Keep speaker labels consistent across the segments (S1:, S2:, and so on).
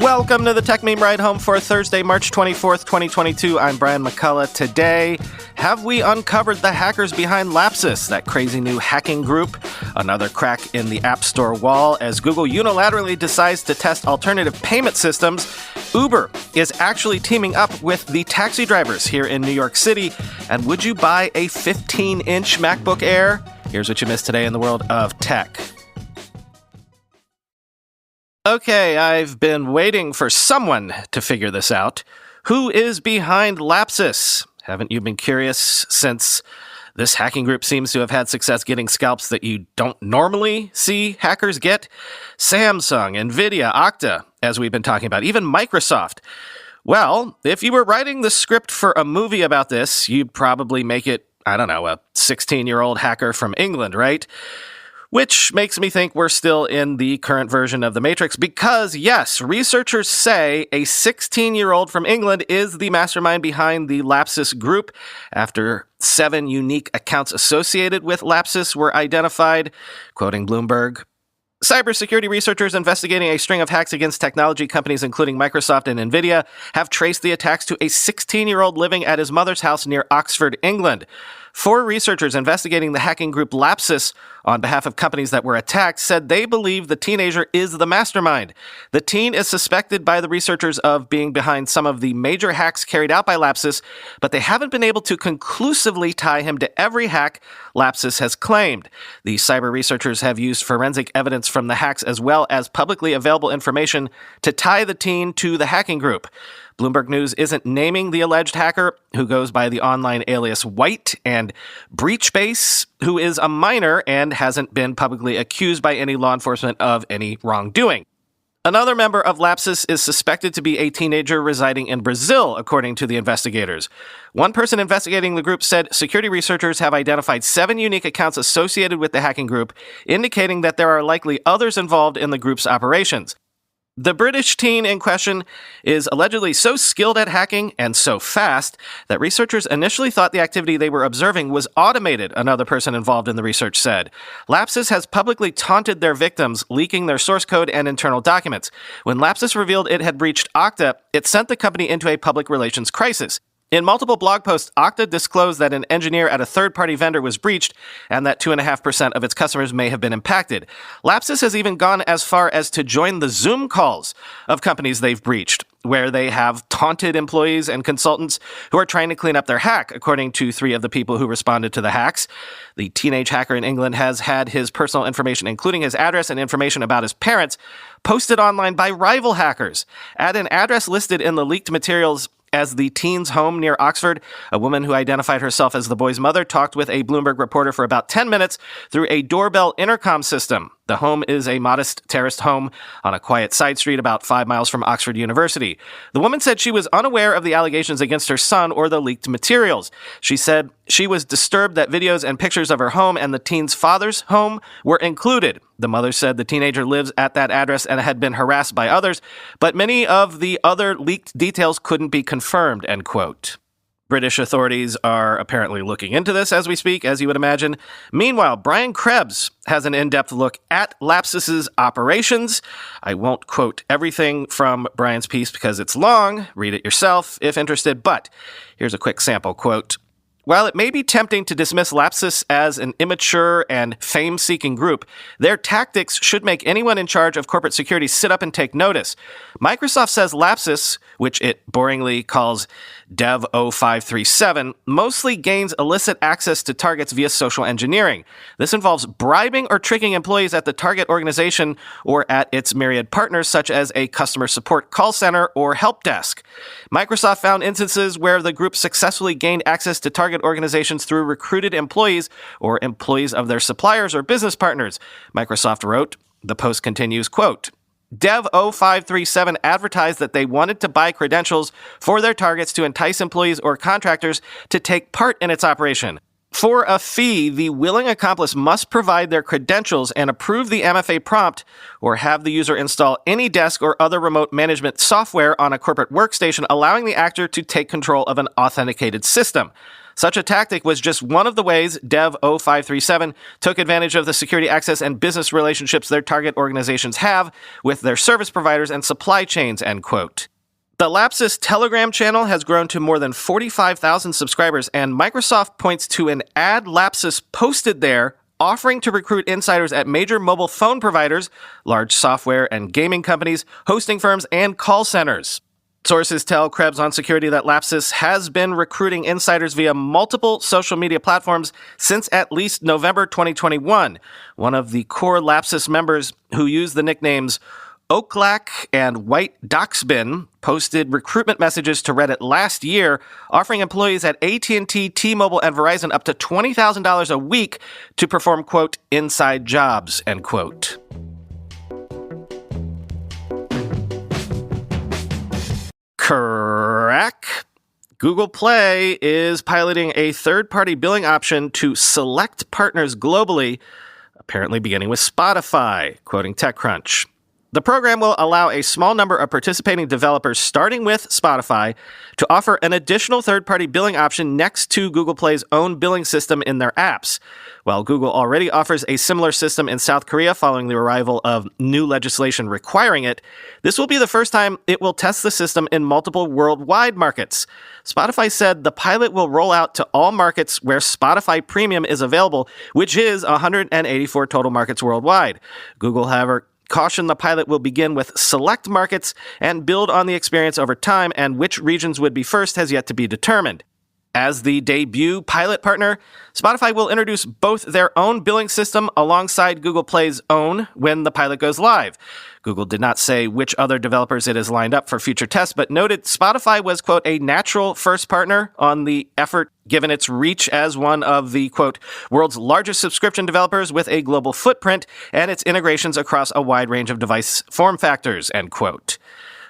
S1: Welcome to the Techmeme Ride Home for Thursday, March 24th, 2022. I'm Brian McCullough. Today, have we uncovered the hackers behind Lapsus, that crazy new hacking group? Another crack in the App Store wall as Google unilaterally decides to test alternative payment systems. Uber is actually teaming up with the taxi drivers here in New York City. And would you buy a 15-inch MacBook Air? Here's what you missed today in the world of tech. Okay, I've been waiting for someone to figure this out. Who is behind Lapsus? Haven't you been curious since this hacking group seems to have had success getting scalps that you don't normally see hackers get? Samsung, Nvidia, Okta, as we've been talking about, even Microsoft. Well, if you were writing the script for a movie about this, you'd probably make it, a 16-year-old hacker from England, right? Which makes me think we're still in the current version of the Matrix because, yes, researchers say a 16-year-old from England is the mastermind behind the Lapsus group. After 7 unique accounts associated with Lapsus were identified, quoting Bloomberg, cybersecurity researchers investigating a string of hacks against technology companies including Microsoft and Nvidia have traced the attacks to a 16-year-old living at his mother's house near Oxford, England. 4 researchers investigating the hacking group Lapsus on behalf of companies that were attacked said they believe the teenager is the mastermind. The teen is suspected by the researchers of being behind some of the major hacks carried out by Lapsus, but they haven't been able to conclusively tie him to every hack Lapsus has claimed. The cyber researchers have used forensic evidence from the hacks as well as publicly available information to tie the teen to the hacking group. Bloomberg News isn't naming the alleged hacker, who goes by the online alias White, and Breachbase, who is a minor and hasn't been publicly accused by any law enforcement of any wrongdoing. Another member of Lapsus is suspected to be a teenager residing in Brazil, according to the investigators. One person investigating the group said security researchers have identified 7 unique accounts associated with the hacking group, indicating that there are likely others involved in the group's operations. The British teen in question is allegedly so skilled at hacking and so fast that researchers initially thought the activity they were observing was automated, another person involved in the research said. Lapsus has publicly taunted their victims, leaking their source code and internal documents. When Lapsus revealed it had breached Okta, it sent the company into a public relations crisis. In multiple blog posts, Okta disclosed that an engineer at a third-party vendor was breached and that 2.5% of its customers may have been impacted. Lapsus has even gone as far as to join the Zoom calls of companies they've breached, where they have taunted employees and consultants who are trying to clean up their hack, according to 3 of the people who responded to the hacks. The teenage hacker in England has had his personal information, including his address and information about his parents, posted online by rival hackers. At an address listed in the leaked materials as the teen's home near Oxford, a woman who identified herself as the boy's mother talked with a Bloomberg reporter for about 10 minutes through a doorbell intercom system. The home is a modest terraced home on a quiet side street about 5 miles from Oxford University. The woman said she was unaware of the allegations against her son or the leaked materials. She said she was disturbed that videos and pictures of her home and the teen's father's home were included. The mother said the teenager lives at that address and had been harassed by others, but many of the other leaked details couldn't be confirmed, end quote. British authorities are apparently looking into this as we speak, as you would imagine. Meanwhile, Brian Krebs has an in-depth look at Lapsus's operations. I won't quote everything from Brian's piece because it's long. Read it yourself if interested, but here's a quick sample quote. While it may be tempting to dismiss Lapsus as an immature and fame-seeking group, their tactics should make anyone in charge of corporate security sit up and take notice. Microsoft says Lapsus, which it boringly calls Dev 0537, mostly gains illicit access to targets via social engineering. This involves bribing or tricking employees at the target organization or at its myriad partners, such as a customer support call center or help desk. Microsoft found instances where the group successfully gained access to target organizations through recruited employees or employees of their suppliers or business partners. Microsoft wrote, the post continues, quote, Dev 0537 advertised that they wanted to buy credentials for their targets to entice employees or contractors to take part in its operation. For a fee, the willing accomplice must provide their credentials and approve the MFA prompt or have the user install any desk or other remote management software on a corporate workstation, allowing the actor to take control of an authenticated system. Such a tactic was just one of the ways Dev 0537 took advantage of the security access and business relationships their target organizations have with their service providers and supply chains, end quote. The Lapsus Telegram channel has grown to more than 45,000 subscribers, and Microsoft points to an ad Lapsus posted there offering to recruit insiders at major mobile phone providers, large software and gaming companies, hosting firms, and call centers. Sources tell Krebs on Security that Lapsus has been recruiting insiders via multiple social media platforms since at least November 2021. One of the core Lapsus members who use the nicknames Oaklack and White Doxbin posted recruitment messages to Reddit last year, offering employees at AT&T, T-Mobile, and Verizon up to $20,000 a week to perform, quote, inside jobs, end quote. Crack. Google Play is piloting a third-party billing option to select partners globally, apparently beginning with Spotify, quoting TechCrunch. The program will allow a small number of participating developers, starting with Spotify, to offer an additional third-party billing option next to Google Play's own billing system in their apps. While Google already offers a similar system in South Korea following the arrival of new legislation requiring it, this will be the first time it will test the system in multiple worldwide markets. Spotify said the pilot will roll out to all markets where Spotify Premium is available, which is 184 total markets worldwide. Google, however, caution the pilot will begin with select markets and build on the experience over time, and which regions would be first has yet to be determined. As the debut pilot partner, Spotify will introduce both their own billing system alongside Google Play's own when the pilot goes live. Google did not say which other developers it has lined up for future tests, but noted Spotify was, quote, a natural first partner on the effort given its reach as one of the, quote, world's largest subscription developers with a global footprint and its integrations across a wide range of device form factors, end quote.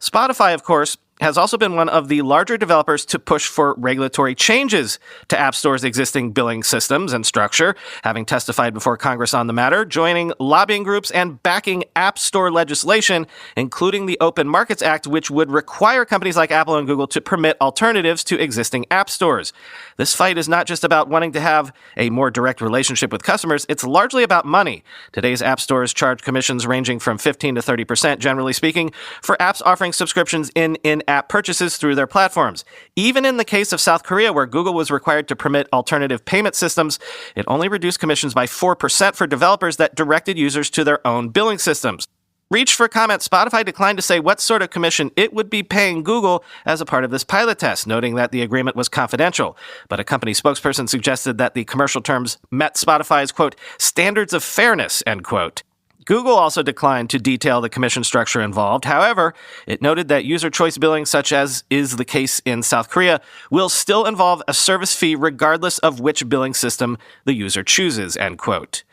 S1: Spotify, of course, has also been one of the larger developers to push for regulatory changes to App Store's existing billing systems and structure, having testified before Congress on the matter, joining lobbying groups and backing App Store legislation, including the Open Markets Act, which would require companies like Apple and Google to permit alternatives to existing app stores. This fight is not just about wanting to have a more direct relationship with customers, it's largely about money. Today's app stores charge commissions ranging from 15 to 30%, generally speaking, for apps offering subscriptions in-app purchases through their platforms. Even in the case of South Korea, where Google was required to permit alternative payment systems, it only reduced commissions by 4% for developers that directed users to their own billing systems. Reached for comment, Spotify declined to say what sort of commission it would be paying Google as a part of this pilot test, noting that the agreement was confidential. But a company spokesperson suggested that the commercial terms met Spotify's, quote, standards of fairness, end quote. Google also declined to detail the commission structure involved. However, it noted that user choice billing, such as is the case in South Korea, will still involve a service fee regardless of which billing system the user chooses, end quote.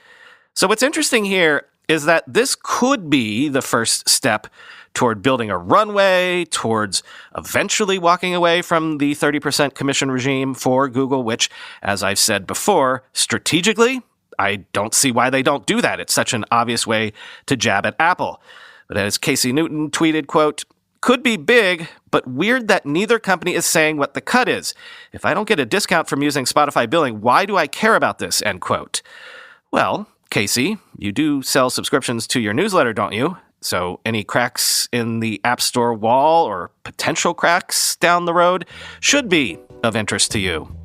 S1: So what's interesting here is that this could be the first step toward building a runway, towards eventually walking away from the 30% commission regime for Google, which, as I've said before, strategically, I don't see why they don't do that. It's such an obvious way to jab at Apple. But as Casey Newton tweeted, quote, could be big, but weird that neither company is saying what the cut is. If I don't get a discount from using Spotify billing, why do I care about this, end quote. Well, Casey, you do sell subscriptions to your newsletter, don't you? So any cracks in the App Store wall or potential cracks down the road should be of interest to you.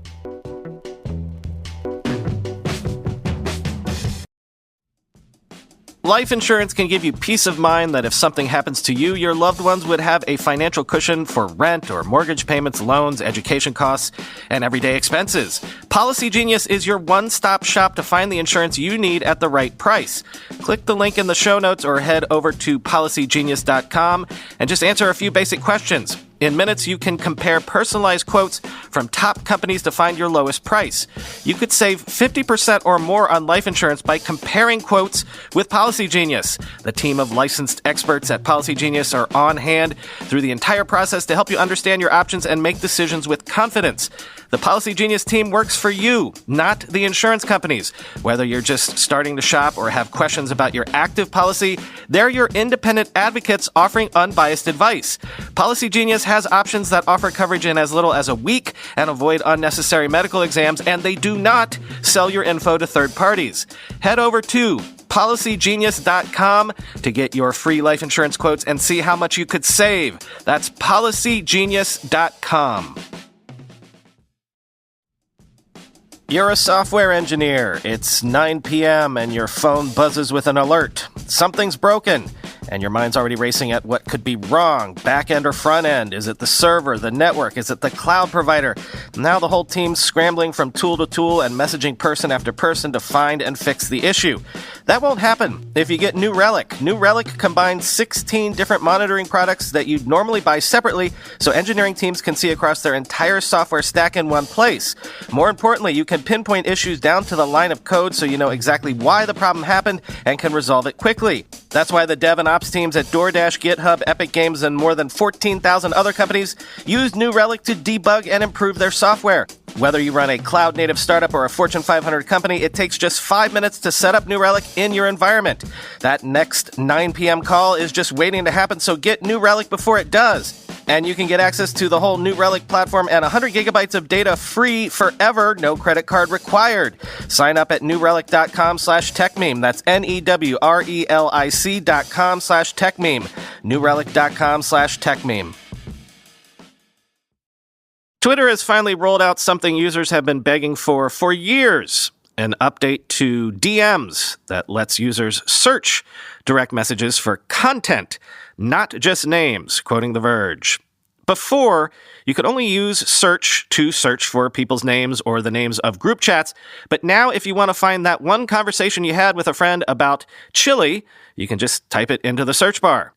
S1: Life insurance can give you peace of mind that if something happens to you, your loved ones would have a financial cushion for rent or mortgage payments, loans, education costs, and everyday expenses. Policy Genius is your one-stop shop to find the insurance you need at the right price. Click the link in the show notes or head over to policygenius.com and just answer a few basic questions. In minutes, you can compare personalized quotes from top companies to find your lowest price. You could save 50% or more on life insurance by comparing quotes with Policy Genius. The team of licensed experts at Policy Genius are on hand through the entire process to help you understand your options and make decisions with confidence. The Policy Genius team works for you, not the insurance companies. Whether you're just starting to shop or have questions about your active policy, they're your independent advocates offering unbiased advice. Policy Genius has options that offer coverage in as little as a week and avoid unnecessary medical exams, and they do not sell your info to third parties. Head over to PolicyGenius.com to get your free life insurance quotes and see how much you could save. That's PolicyGenius.com. You're a software engineer. It's 9 p.m. and your phone buzzes with an alert. Something's broken, and your mind's already racing at what could be wrong, back end or front end. Is it the server, the network? Is it the cloud provider? Now the whole team's scrambling from tool to tool and messaging person after person to find and fix the issue. That won't happen if you get New Relic. New Relic combines 16 different monitoring products that you'd normally buy separately, so engineering teams can see across their entire software stack in one place. More importantly, you can pinpoint issues down to the line of code so you know exactly why the problem happened and can resolve it quickly. That's why the dev and ops teams at DoorDash, GitHub, Epic Games, and more than 14,000 other companies use New Relic to debug and improve their software. Whether you run a cloud-native startup or a Fortune 500 company, it takes just 5 minutes to set up New Relic in your environment. That next 9 p.m. call is just waiting to happen, so get New Relic before it does. And you can get access to the whole New Relic platform and 100 gigabytes of data free forever, no credit card required. Sign up at newrelic.com/techmeme. That's NEWRELIC.com/techmeme. newrelic.com/techmeme. Twitter has finally rolled out something users have been begging for years. An update to DMs that lets users search direct messages for content, not just names, quoting The Verge. Before, you could only use search to search for people's names or the names of group chats, but now if you want to find that one conversation you had with a friend about chili, you can just type it into the search bar.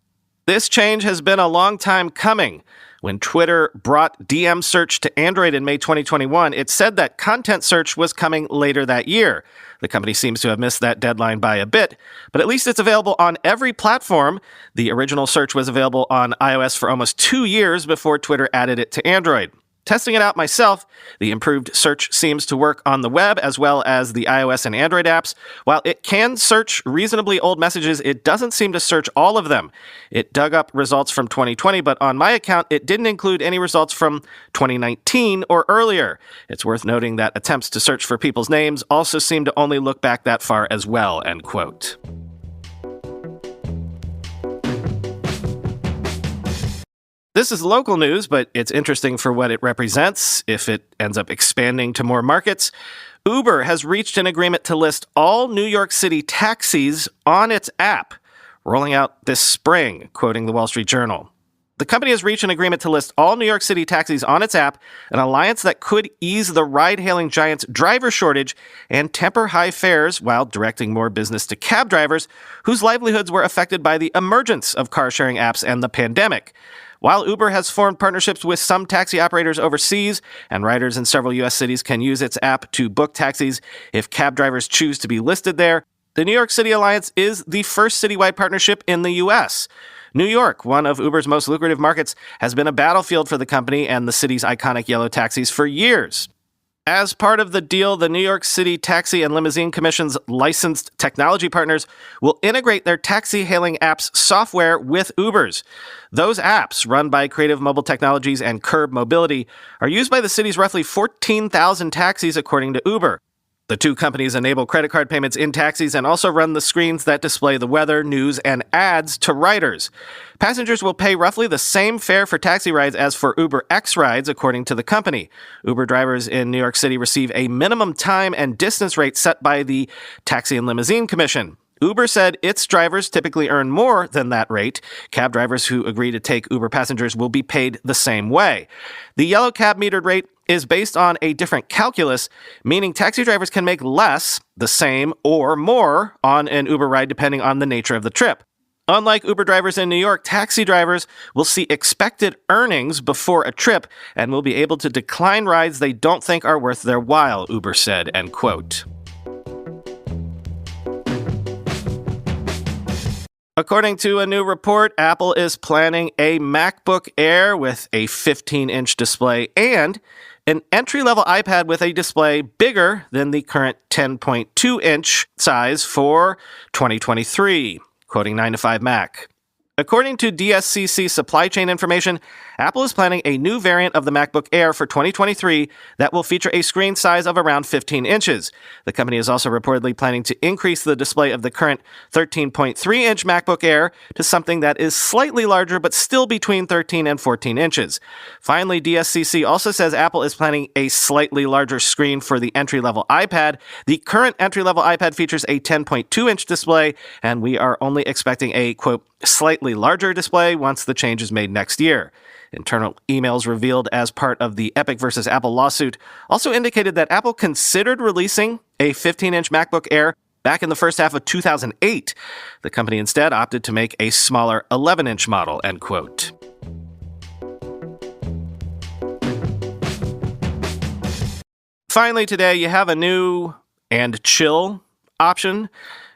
S1: This change has been a long time coming. When Twitter brought DM search to Android in May 2021, it said that content search was coming later that year. The company seems to have missed that deadline by a bit, but at least it's available on every platform. The original search was available on iOS for almost 2 years before Twitter added it to Android. Testing it out myself, the improved search seems to work on the web as well as the iOS and Android apps. While it can search reasonably old messages, it doesn't seem to search all of them. It dug up results from 2020, but on my account, it didn't include any results from 2019 or earlier. It's worth noting that attempts to search for people's names also seem to only look back that far as well, end quote. This is local news, but it's interesting for what it represents if it ends up expanding to more markets. Uber has reached an agreement to list all New York City taxis on its app, rolling out this spring, quoting the Wall Street Journal. The company has reached an agreement to list all New York City taxis on its app, an alliance that could ease the ride-hailing giant's driver shortage and temper high fares while directing more business to cab drivers whose livelihoods were affected by the emergence of car-sharing apps and the pandemic. While Uber has formed partnerships with some taxi operators overseas, and riders in several U.S. cities can use its app to book taxis if cab drivers choose to be listed there, the New York City Alliance is the first citywide partnership in the U.S. New York, one of Uber's most lucrative markets, has been a battlefield for the company and the city's iconic yellow taxis for years. As part of the deal, the New York City Taxi and Limousine Commission's licensed technology partners will integrate their taxi-hailing apps software with Uber's. Those apps, run by Creative Mobile Technologies and Curb Mobility, are used by the city's roughly 14,000 taxis, according to Uber. The two companies enable credit card payments in taxis and also run the screens that display the weather, news, and ads to riders. Passengers will pay roughly the same fare for taxi rides as for Uber X rides, according to the company. Uber drivers in New York City receive a minimum time and distance rate set by the Taxi and Limousine Commission. Uber said its drivers typically earn more than that rate. Cab drivers who agree to take Uber passengers will be paid the same way. The yellow cab metered rate is based on a different calculus, meaning taxi drivers can make less, the same, or more on an Uber ride depending on the nature of the trip. Unlike Uber drivers in New York, taxi drivers will see expected earnings before a trip and will be able to decline rides they don't think are worth their while, Uber said, end quote. According to a new report, Apple is planning a MacBook Air with a 15-inch display and an entry-level iPad with a display bigger than the current 10.2-inch size for 2023, quoting 9to5Mac. According to DSCC supply chain information, Apple is planning a new variant of the MacBook Air for 2023 that will feature a screen size of around 15 inches. The company is also reportedly planning to increase the display of the current 13.3-inch MacBook Air to something that is slightly larger but still between 13 and 14 inches. Finally, DSCC also says Apple is planning a slightly larger screen for the entry-level iPad. The current entry-level iPad features a 10.2-inch display, and we are only expecting a, quote, slightly larger display once the change is made next year. Internal emails revealed as part of the Epic versus Apple lawsuit also indicated that Apple considered releasing a 15-inch MacBook Air back in the first half of 2008. The company instead opted to make a smaller 11-inch model, end quote. Finally today, you have a new and chill option.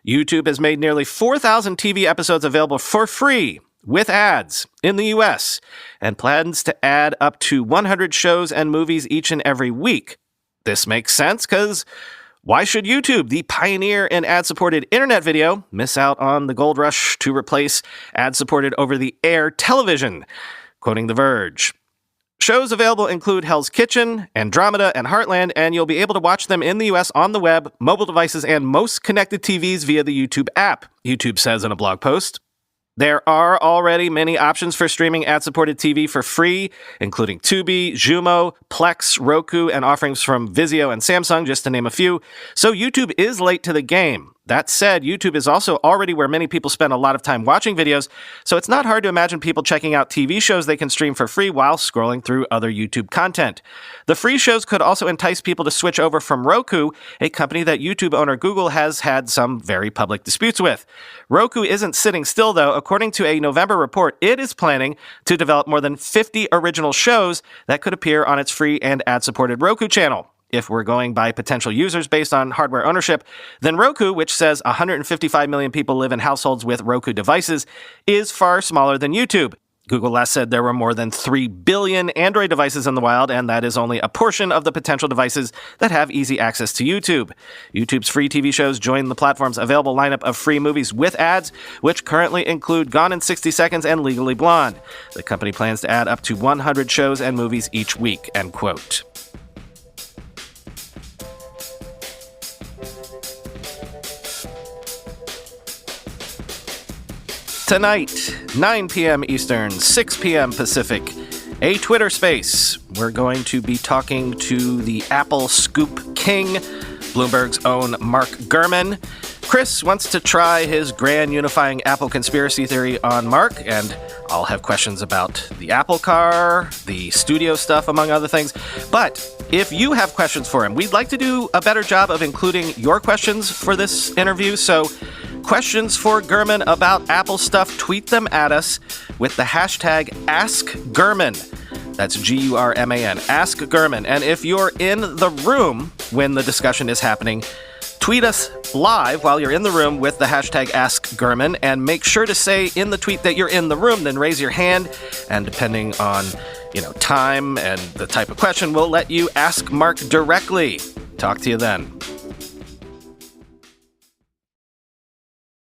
S1: YouTube has made nearly 4,000 TV episodes available for free with ads in the US and plans to add up to 100 shows and movies each and every week. This makes sense because why should YouTube, the pioneer in ad-supported internet video, miss out on the gold rush to replace ad-supported over-the-air television? Quoting The Verge. Shows available include Hell's Kitchen, Andromeda, and Heartland, and you'll be able to watch them in the US on the web, mobile devices, and most connected TVs via the YouTube app, YouTube says in a blog post. There are already many options for streaming ad-supported TV for free, including Tubi, Xumo, Plex, Roku, and offerings from Vizio and Samsung, just to name a few. So YouTube is late to the game. That said, YouTube is also already where many people spend a lot of time watching videos, so it's not hard to imagine people checking out TV shows they can stream for free while scrolling through other YouTube content. The free shows could also entice people to switch over from Roku, a company that YouTube owner Google has had some very public disputes with. Roku isn't sitting still, though. According to a November report, it is planning to develop more than 50 original shows that could appear on its free and ad-supported Roku channel. If we're going by potential users based on hardware ownership, then Roku, which says 155 million people live in households with Roku devices, is far smaller than YouTube. Google last said there were more than 3 billion Android devices in the wild, and that is only a portion of the potential devices that have easy access to YouTube. YouTube's free TV shows join the platform's available lineup of free movies with ads, which currently include Gone in 60 Seconds and Legally Blonde. The company plans to add up to 100 shows and movies each week, end quote. Tonight, 9 p.m. Eastern, 6 p.m. Pacific, a Twitter space. We're going to be talking to the Apple Scoop King, Bloomberg's own Mark Gurman. Chris wants to try his grand unifying Apple conspiracy theory on Mark, and I'll have questions about the Apple car, the studio stuff, among other things. But if you have questions for him, we'd like to do a better job of including your questions for this interview, so questions for Gurman about Apple stuff, tweet them at us with the hashtag AskGurman. That's Gurman, Ask Gurman. And if you're in the room when the discussion is happening, tweet us live while you're in the room with the hashtag AskGurman, and make sure to say in the tweet that you're in the room, then raise your hand, and depending on, time and the type of question, we'll let you ask Mark directly. Talk to you then.